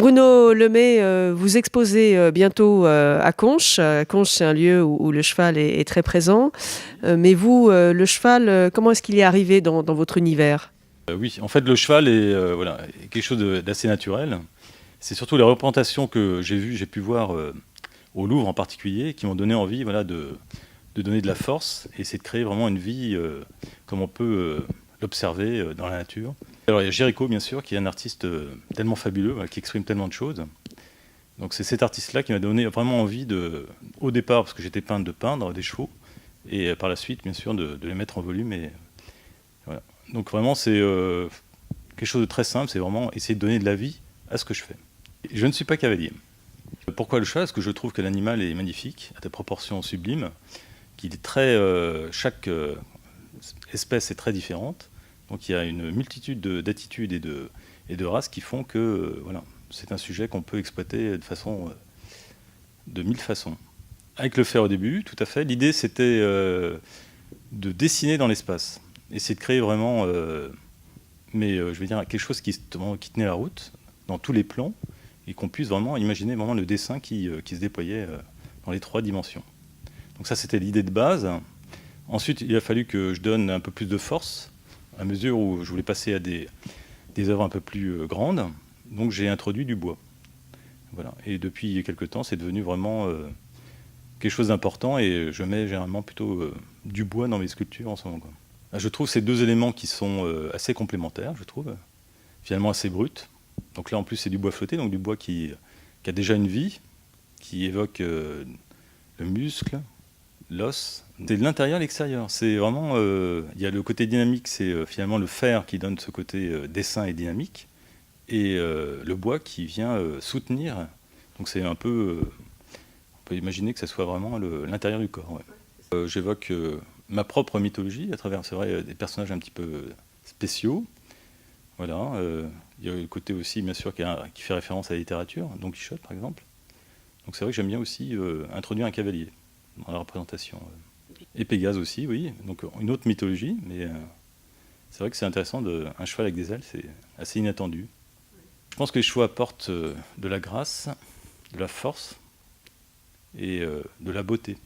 Bruno Lemay, vous exposez bientôt à Conches. Conches, c'est un lieu où le cheval est très présent. Mais vous, le cheval, comment est-ce qu'il est arrivé dans votre univers? Oui, en fait, le cheval est, voilà, est quelque chose d'assez naturel. C'est surtout les représentations que j'ai pu voir au Louvre en particulier, qui m'ont donné envie, voilà, de donner de la force et c'est de créer vraiment une vie comme on peut l'observer dans la nature. Alors il y a Géricault, bien sûr, qui est un artiste tellement fabuleux, voilà, qui exprime tellement de choses. Donc c'est cet artiste-là qui m'a donné vraiment envie au départ, parce que j'étais peintre, de peindre des chevaux, et par la suite, bien sûr, de les mettre en volume. Et, voilà. Donc vraiment, c'est quelque chose de très simple, c'est vraiment essayer de donner de la vie à ce que je fais. Et je ne suis pas cavalier. Pourquoi le chat? Parce que je trouve que l'animal est magnifique, à des proportions sublimes, qu'il est très, chaque espèce est très différente. Donc il y a une multitude d'attitudes et de races qui font que voilà, c'est un sujet qu'on peut exploiter de mille façons. Avec le fer au début, tout à fait. L'idée, c'était de dessiner dans l'espace. Et c'est de créer vraiment, je veux dire, quelque chose qui tenait la route dans tous les plans et qu'on puisse vraiment imaginer vraiment le dessin qui se déployait dans les 3 dimensions. Donc ça, c'était l'idée de base. Ensuite, il a fallu que je donne un peu plus de force à mesure où je voulais passer à des œuvres un peu plus grandes. Donc j'ai introduit du bois. Voilà. Et depuis quelques temps, c'est devenu vraiment quelque chose d'important et je mets généralement plutôt du bois dans mes sculptures en ce moment, quoi. Je trouve ces 2 éléments qui sont assez complémentaires, je trouve, finalement assez bruts. Donc là, en plus, c'est du bois flotté, donc du bois qui a déjà une vie, qui évoque le muscle, l'os. C'est de l'intérieur à l'extérieur. C'est vraiment, il y a le côté dynamique, c'est finalement le fer qui donne ce côté dessin et dynamique, et le bois qui vient soutenir. Donc c'est un peu, on peut imaginer que ça soit vraiment l'intérieur du corps. Ouais. J'évoque ma propre mythologie à travers, c'est vrai, des personnages un petit peu spéciaux. Voilà. Il y a le côté aussi, bien sûr, qui fait référence à la littérature, Don Quichotte par exemple. Donc c'est vrai que j'aime bien aussi introduire un cavalier dans la représentation. Et Pégase aussi, oui. Donc une autre mythologie, mais c'est vrai que c'est intéressant. Un cheval avec des ailes, c'est assez inattendu. Je pense que les chevaux apportent de la grâce, de la force et de la beauté.